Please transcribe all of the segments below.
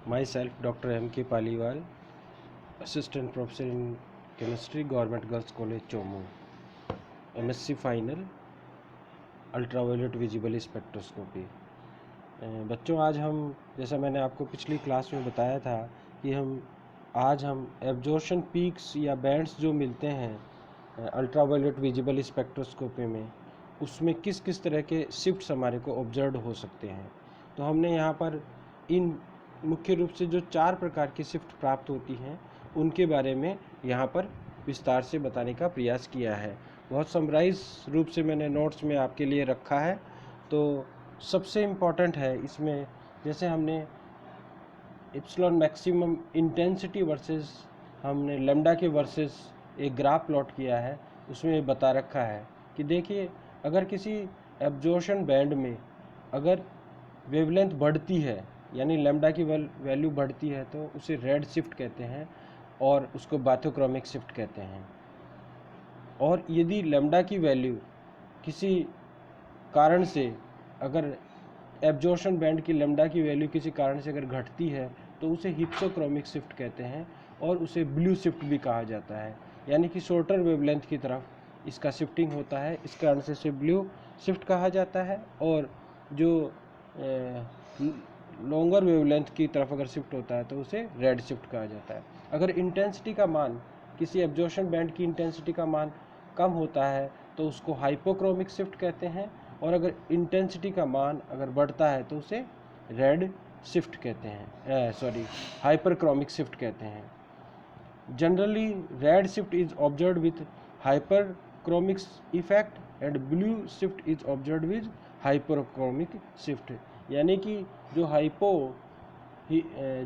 Myself, Dr. M.K. Paliwal, Assistant Professor in Chemistry, Government Girls College, Chomu. MSc Final, ultraviolet visible spectroscopy. बच्चों, आज हम, जैसा मैंने आपको पिछली क्लास में बताया था कि आज हम एब्जॉर्प्शन पीक्स या बैंड्स जो मिलते हैं अल्ट्रावायलेट विजिबल स्पेक्ट्रोस्कोपी में, उसमें किस किस तरह के शिफ्ट्स हमारे को ऑब्जर्व हो सकते हैं। तो हमने यहाँ पर इन मुख्य रूप से जो 4 प्रकार की शिफ्ट प्राप्त होती हैं उनके बारे में यहाँ पर विस्तार से बताने का प्रयास किया है। बहुत समराइज रूप से मैंने नोट्स में आपके लिए रखा है। तो सबसे इम्पॉर्टेंट है इसमें, जैसे हमने एप्सिलॉन मैक्सिमम इंटेंसिटी वर्सेस हमने लेमडा के वर्सेस एक ग्राफ प्लॉट किया है, उसमें बता रखा है कि देखिए, अगर किसी एब्जॉर्प्शन बैंड में अगर वेवलेंथ बढ़ती है, यानी लेमडा की वैल्यू बढ़ती है, तो उसे रेड शिफ्ट कहते हैं और उसको बाथोक्रोमिक शिफ्ट कहते हैं। और यदि लेमडा की वैल्यू किसी कारण से, अगर एब्जॉर्प्शन बैंड की लेमडा की वैल्यू किसी कारण से अगर घटती है, तो उसे हिप्सोक्रोमिक शिफ्ट कहते हैं और उसे ब्लू शिफ्ट भी कहा जाता है, यानी कि शॉर्टर वेवलेंथ की तरफ इसका शिफ्टिंग होता है, इस कारण से इसे ब्लू शिफ्ट कहा जाता है। और जो लॉन्गर वेवलेंथ की तरफ अगर शिफ्ट होता है तो उसे रेड शिफ्ट कहा जाता है। अगर इंटेंसिटी का मान, किसी एब्जॉर्प्शन बैंड की इंटेंसिटी का मान कम होता है तो उसको हाइपोक्रोमिक शिफ्ट कहते हैं, और अगर इंटेंसिटी का मान अगर बढ़ता है तो उसे रेड शिफ्ट कहते हैं, हाइपरक्रोमिक शिफ्ट कहते हैं। Generally red shift is observed with hyperchromic effect and blue shift is observed with hyperchromic shift, यानी कि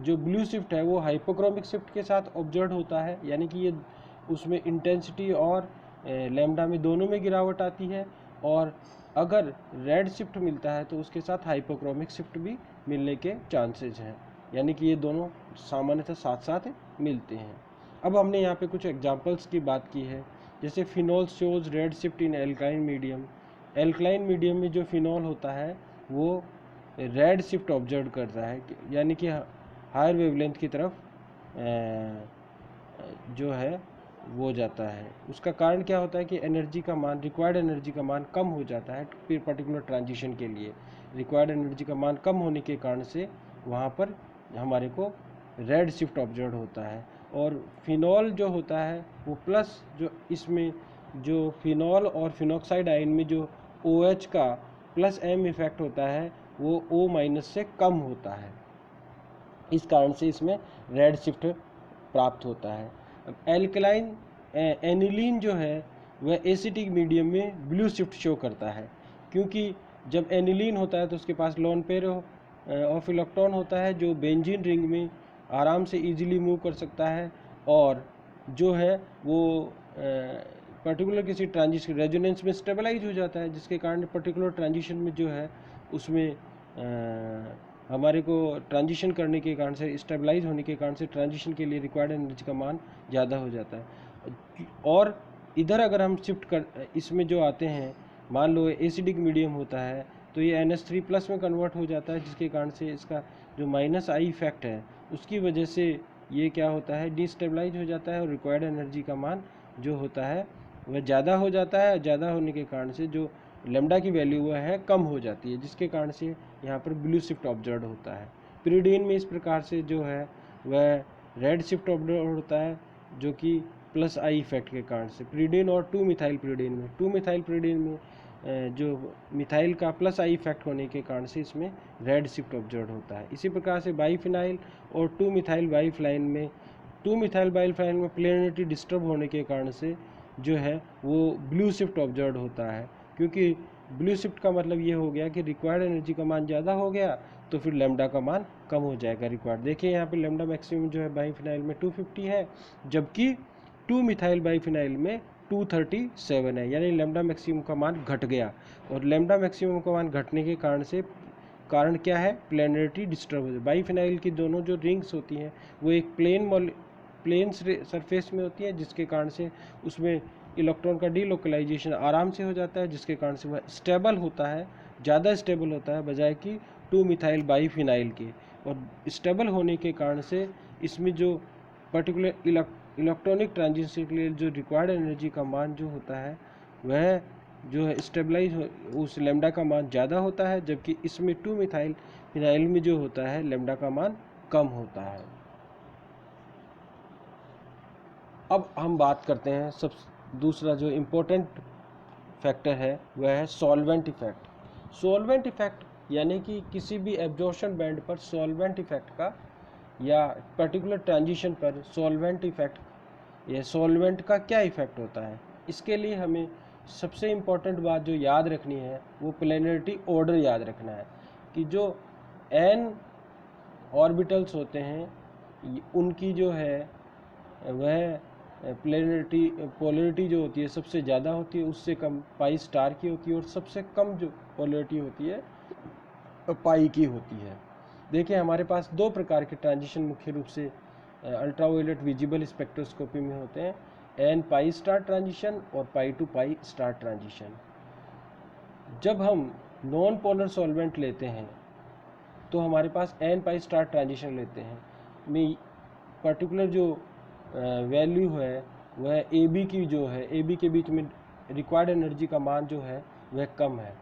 जो ब्लू शिफ्ट है वो हाइपोक्रोमिक शिफ्ट के साथ ऑब्जर्व होता है, यानी कि ये उसमें इंटेंसिटी और लैम्डा में दोनों में गिरावट आती है। और अगर रेड शिफ्ट मिलता है तो उसके साथ हाइपोक्रोमिक शिफ्ट भी मिलने के चांसेस हैं, यानी कि ये दोनों सामान्यतः साथ साथ मिलते हैं। अब हमने यहाँ पे कुछ एग्जांपल्स की बात की है, जैसे phenol shows red shift in alkyne medium. Alkyne medium में जो फिनॉल होता है वो रेड शिफ्ट ऑब्जर्व करता है, यानी कि हायर वेवलेंथ की तरफ जो है वो जाता है। उसका कारण क्या होता है कि एनर्जी का मान, रिक्वायर्ड एनर्जी का मान कम हो जाता है फिर पर्टिकुलर ट्रांजिशन के लिए। रिक्वायर्ड एनर्जी का मान कम होने के कारण से वहाँ पर हमारे को रेड शिफ्ट ऑब्जर्व होता है। और फिनॉल जो होता है वो प्लस, जो इसमें जो फिनॉल और फिनॉक्साइड आयन में जो OH का प्लस M इफेक्ट होता है वो O- से कम होता है, इस कारण से इसमें रेड शिफ्ट प्राप्त होता है। अब एल्कलाइन एनिलीन जो है वह एसिटिक मीडियम में ब्लू शिफ्ट शो करता है, क्योंकि जब एनिलीन होता है तो उसके पास लोन पेयर ऑफ इलेक्ट्रॉन होता है जो बेंजीन रिंग में आराम से इजीली मूव कर सकता है, और जो है वो पर्टिकुलर किसी ट्रांजिशन रेजोनेंस में स्टेबलाइज हो जाता है, जिसके कारण पर्टिकुलर ट्रांजिशन में जो है उसमें हमारे को ट्रांजिशन करने के कारण से, स्टेबलाइज होने के कारण से ट्रांजिशन के लिए रिक्वायर्ड एनर्जी का मान ज़्यादा हो जाता है। और इधर अगर हम शिफ्ट कर इसमें जो आते हैं, मान लो एसिडिक मीडियम होता है तो ये NH3+ में कन्वर्ट हो जाता है, जिसके कारण से इसका जो -I इफेक्ट है उसकी वजह से ये क्या होता है, डिस्टेबलाइज हो जाता है और रिक्वायर्ड एनर्जी का मान जो होता है वह ज़्यादा हो जाता है। ज़्यादा होने के कारण से जो लेमडा की वैल्यू वह है कम हो जाती है, जिसके कारण से यहाँ पर ब्लू शिफ्ट ऑब्जर्व होता है। पिरिडीन में इस प्रकार से जो है वह रेड शिफ्ट ऑब्जर्व होता है, जो कि +I इफेक्ट के कारण से। पिरिडीन और 2-मिथाइल पिरिडीन में, 2-मिथाइल पिरिडीन में जो मिथाइल का +I इफेक्ट होने के कारण से इसमें रेड शिफ्ट ऑब्जर्व होता है। इसी प्रकार से बाईफिनाइल और 2-मिथाइल बाईफ्लाइन में, 2-मिथाइल बाईफ्लाइन में प्लेनरिटी डिस्टर्ब होने के कारण से जो है वो ब्लू शिफ्ट ऑब्जर्व होता है, क्योंकि ब्लू शिफ्ट का मतलब ये हो गया कि रिक्वायर्ड एनर्जी का मान ज़्यादा हो गया तो फिर लेमडा का मान कम हो जाएगा रिक्वायर्ड। देखिए यहाँ पे लेमडा मैक्सिमम जो है बाईफिनाइल में 250 है, जबकि 2-मिथाइल बाईफिनाइल में 237 है, यानी लेमडा मैक्सिमम का मान घट गया। और लेमडा मैक्सिमम का मान घटने के कारण क्या है, प्लेनरिटी डिस्टर्ब हो जाए। बाईफिनाइल की दोनों जो रिंग्स होती हैं वो एक प्लेन सरफेस में होती है, जिसके कारण से उसमें इलेक्ट्रॉन का डीलोकलाइजेशन आराम से हो जाता है, जिसके कारण से वह स्टेबल होता है, ज़्यादा स्टेबल होता है बजाय कि 2-मिथाइल बाईफिनाइल के। और स्टेबल होने के कारण से इसमें जो पर्टिकुलर इलेक्ट्रॉनिक ट्रांजिशन के लिए जो रिक्वायर्ड एनर्जी का मान जो होता है वह जो है स्टेबलाइज उस लेमडा का मान ज़्यादा होता है, जबकि इसमें 2 मिथाइल फिनाइल में जो होता है लेमडा का मान कम होता है। अब हम बात करते हैं सब दूसरा जो इम्पोर्टेंट फैक्टर है वह है सॉल्वेंट इफेक्ट। सॉल्वेंट इफेक्ट यानी कि किसी भी एब्जॉर्प्शन बैंड पर सॉल्वेंट इफेक्ट का या पर्टिकुलर ट्रांजिशन पर सॉल्वेंट इफेक्ट या सॉल्वेंट का क्या इफेक्ट होता है, इसके लिए हमें सबसे इम्पोर्टेंट बात जो याद रखनी है वो प्लेनरिटी ऑर्डर याद रखना है कि जो n ऑर्बिटल्स होते हैं उनकी जो है वह पोलरिटी जो होती है सबसे ज़्यादा होती है, उससे कम पाई स्टार की होती है और सबसे कम जो पोलरिटी होती है पाई की होती है। देखिए हमारे पास 2 प्रकार के ट्रांजिशन मुख्य रूप से अल्ट्रावायलेट विजिबल स्पेक्ट्रोस्कोपी में होते हैं, एन पाई स्टार ट्रांजिशन और पाई टू पाई स्टार ट्रांजिशन। जब हम नॉन पोलर सॉल्वेंट लेते हैं तो हमारे पास एन पाई स्टार ट्रांजिशन लेते हैं में पर्टिकुलर जो वैल्यू है वह ए बी की जो है ए बी के बीच में रिक्वायर्ड एनर्जी का मान जो है वह कम है।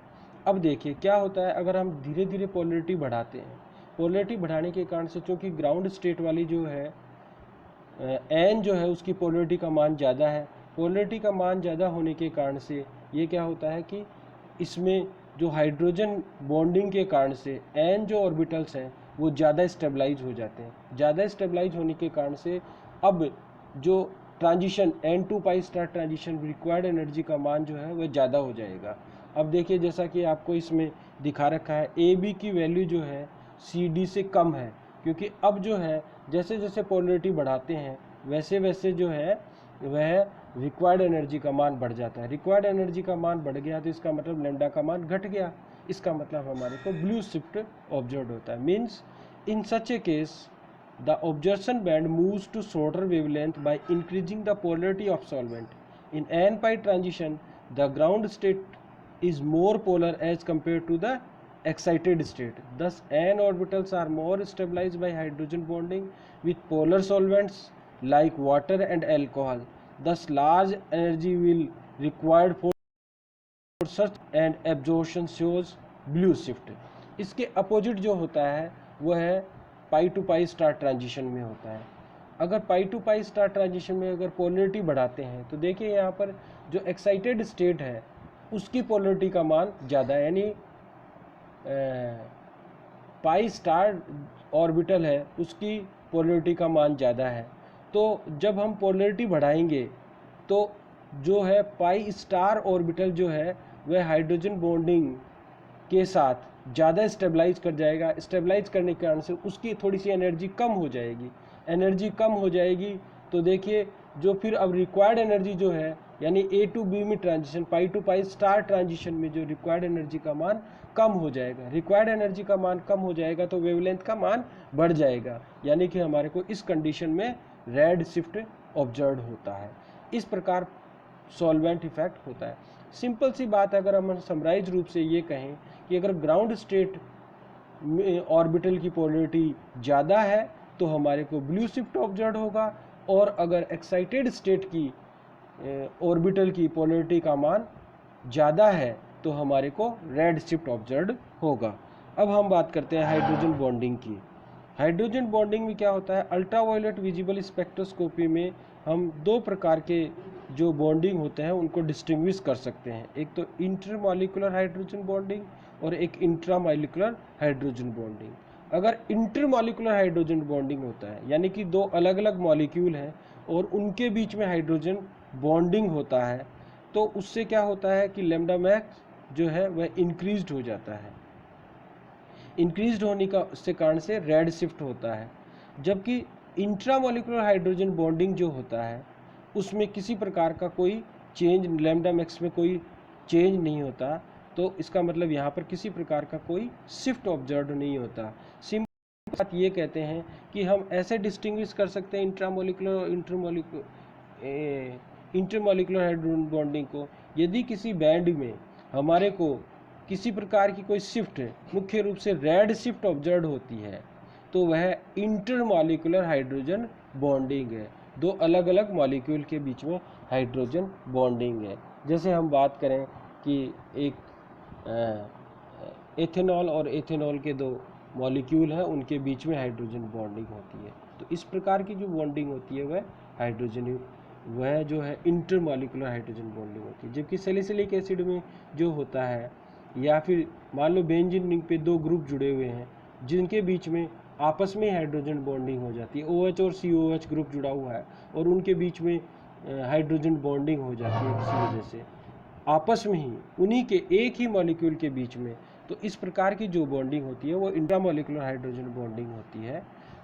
अब देखिए क्या होता है, अगर हम धीरे धीरे पोलरिटी बढ़ाते हैं, पोलरिटी बढ़ाने के कारण से चूँकि ग्राउंड स्टेट वाली जो है एन जो है उसकी पोलरिटी का मान ज़्यादा है, पोलरिटी का मान ज़्यादा होने के कारण से ये क्या होता है कि इसमें जो हाइड्रोजन बॉन्डिंग के कारण से एन जो ऑर्बिटल्स हैं वो ज़्यादा स्टेबलाइज हो जाते हैं। ज़्यादा स्टेबलाइज होने के कारण से अब जो ट्रांजिशन n2 पाई स्टार ट्रांजिशन रिक्वायर्ड एनर्जी का मान जो है वह ज़्यादा हो जाएगा। अब देखिए जैसा कि आपको इसमें दिखा रखा है ए बी की वैल्यू जो है सी डी से कम है, क्योंकि अब जो है जैसे जैसे पोलरिटी बढ़ाते हैं वैसे वैसे जो है वह रिक्वायर्ड एनर्जी का मान बढ़ जाता है। रिक्वायर्ड एनर्जी का मान बढ़ गया तो इसका मतलब लेमडा का मान घट गया, इसका मतलब हमारे को ब्लू शिफ्ट ऑब्जर्व होता है। Means in such A case the absorption band moves to shorter wavelength by increasing the polarity of solvent. In n-pi transition, the ground state is more polar as compared to the excited state. Thus, n orbitals are more stabilized by hydrogen bonding with polar solvents like water and alcohol. Thus, large energy will required for such and absorption shows blue shift. इसके opposite जो होता है वह है पाई to pi star transition में होता है। अगर पाई टू पाई स्टार ट्रांजिशन में अगर पोलरिटी बढ़ाते हैं तो देखिए यहाँ पर जो एक्साइटेड स्टेट है उसकी पोलरिटी का मान ज़्यादा है, यानी पाई स्टार ऑर्बिटल है उसकी पोलरिटी का मान ज़्यादा है। तो जब हम पोलरिटी बढ़ाएंगे तो जो है पाई स्टार ऑर्बिटल जो है वह हाइड्रोजन बॉन्डिंग के साथ ज़्यादा स्टेबलाइज कर जाएगा। स्टेबलाइज करने के कारण से उसकी थोड़ी सी एनर्जी कम हो जाएगी। एनर्जी कम हो जाएगी तो देखिए जो फिर अब रिक्वायर्ड एनर्जी जो है यानी ए टू बी में transition pi to pi star transition में जो रिक्वायर्ड एनर्जी का मान कम हो जाएगा। रिक्वायर्ड एनर्जी का मान कम हो जाएगा तो वेवलेंथ का मान बढ़ जाएगा, यानी कि हमारे को इस कंडीशन में रेड शिफ्ट ऑब्जर्व होता है। इस प्रकार सॉल्वेंट इफेक्ट होता है। सिंपल सी बात अगर हम समराइज रूप से ये कहें कि अगर ग्राउंड स्टेट में ऑर्बिटल की पोलरिटी ज़्यादा है तो हमारे को ब्लू शिफ्ट ऑब्जर्व होगा, और अगर एक्साइटेड स्टेट की ऑर्बिटल की पोलरिटी का मान ज़्यादा है तो हमारे को रेड शिफ्ट ऑब्जर्व होगा। अब हम बात करते हैं हाइड्रोजन बॉन्डिंग की। हाइड्रोजन बॉन्डिंग में क्या होता है, अल्ट्रावायलेट विजिबल स्पेक्ट्रोस्कोपी में हम 2 प्रकार के जो बॉन्डिंग होते हैं उनको डिस्टिंग्विश कर सकते हैं। एक तो इंटरमॉलिक्यूलर हाइड्रोजन बॉन्डिंग और एक इंट्रामॉलिक्यूलर हाइड्रोजन बॉन्डिंग। अगर इंटरमॉलिक्यूलर हाइड्रोजन बॉन्डिंग होता है यानी कि 2 अलग अलग मॉलिक्यूल हैं और उनके बीच में हाइड्रोजन बॉन्डिंग होता है तो उससे क्या होता है कि लैम्डा मैक्स जो है वह इंक्रीज्ड हो जाता है। इंक्रीज्ड होने का उससे कारण से रेड शिफ्ट होता है। जबकि इंट्रामॉलिक्यूलर हाइड्रोजन बॉन्डिंग जो होता है उसमें किसी प्रकार का कोई चेंज लैम्डा मैक्स में कोई चेंज नहीं होता, तो इसका मतलब यहाँ पर किसी प्रकार का कोई शिफ्ट ऑब्जर्व नहीं होता। सिंपल बात ये कहते हैं कि हम ऐसे डिस्टिंग्विश कर सकते हैं इंट्रामॉलिक्यूलर और इंटरमॉलिक्यूलर हाइड्रोजन बॉन्डिंग को। यदि किसी बैंड में हमारे को किसी प्रकार की कोई शिफ्ट मुख्य रूप से रेड शिफ्ट ऑब्जर्व होती है तो वह इंटरमॉलिक्यूलर हाइड्रोजन बॉन्डिंग है, दो अलग अलग मॉलिक्यूल के बीच में हाइड्रोजन बॉन्डिंग है। जैसे हम बात करें कि एक एथेनॉल और एथेनॉल के दो मॉलिक्यूल हैं, उनके बीच में हाइड्रोजन बॉन्डिंग होती है, तो इस प्रकार की जो बॉन्डिंग होती है वह जो है इंटरमॉलिक्यूलर हाइड्रोजन बॉन्डिंग होती है। जबकि सैलिसिलिक एसिड में जो होता है, या फिर मान लो बेंजीन रिंग पे दो ग्रुप जुड़े हुए हैं जिनके बीच में आपस में हाइड्रोजन बॉन्डिंग हो जाती है, OH और COH ग्रुप जुड़ा हुआ है और उनके बीच में हाइड्रोजन बॉन्डिंग हो जाती है किसी वजह से आपस में ही, उन्हीं के एक ही मॉलिक्यूल के बीच में, तो इस प्रकार की जो बॉन्डिंग होती है वो इंट्रामॉलिक्यूलर हाइड्रोजन बॉन्डिंग होती है।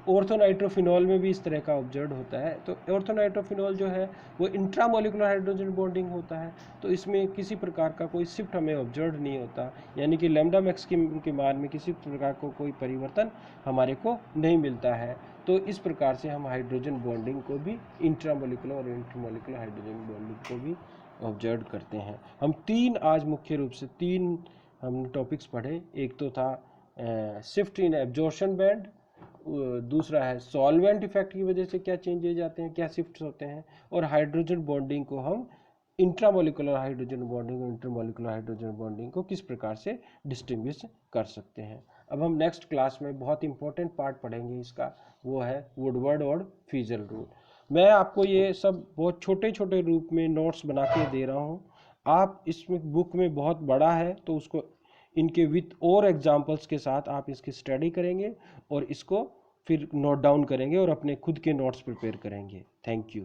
ऑर्थोनाइट्रोफिनॉल में भी इस तरह का ऑब्जर्व होता है। तो ऑर्थोनाइट्रोफिनॉल जो है वो इंट्रामॉलिक्यूलर हाइड्रोजन बॉन्डिंग होता है, तो इसमें किसी प्रकार का कोई शिफ्ट हमें ऑब्जर्व नहीं होता, यानी कि लैम्डा मैक्स के मान में किसी प्रकार को कोई परिवर्तन हमारे को नहीं मिलता है। तो इस प्रकार से हम हाइड्रोजन बॉन्डिंग को भी इंट्रामॉलिक्यूलर और इंटरमॉलिक्यूलर हाइड्रोजन बॉन्डिंग को भी ऑब्जर्व करते हैं। हम आज मुख्य रूप से तीन हम टॉपिक्स पढ़े। एक तो था शिफ्ट इन एब्जॉर्प्शन बैंड, दूसरा है सॉल्वेंट इफेक्ट की वजह से क्या चेंजेज आते हैं, क्या शिफ्ट्स होते हैं, और हाइड्रोजन बॉन्डिंग को हम इंट्रामॉलिक्यूलर हाइड्रोजन बॉन्डिंग और इंटरमॉलिक्यूलर हाइड्रोजन बॉन्डिंग को किस प्रकार से डिस्टिंग्विश कर सकते हैं। अब हम नेक्स्ट क्लास में बहुत इंपॉर्टेंट पार्ट पढ़ेंगे इसका, वो है वुडवर्ड और फीजल रूल। मैं आपको ये सब बहुत छोटे छोटे रूप में नोट्स बना के दे रहा हूँ। आप इसमें बुक में बहुत बड़ा है तो उसको इनके विथ और एग्जाम्पल्स के साथ आप इसकी स्टडी करेंगे और इसको फिर नोट डाउन करेंगे और अपने खुद के नोट्स प्रिपेयर करेंगे। Thank you.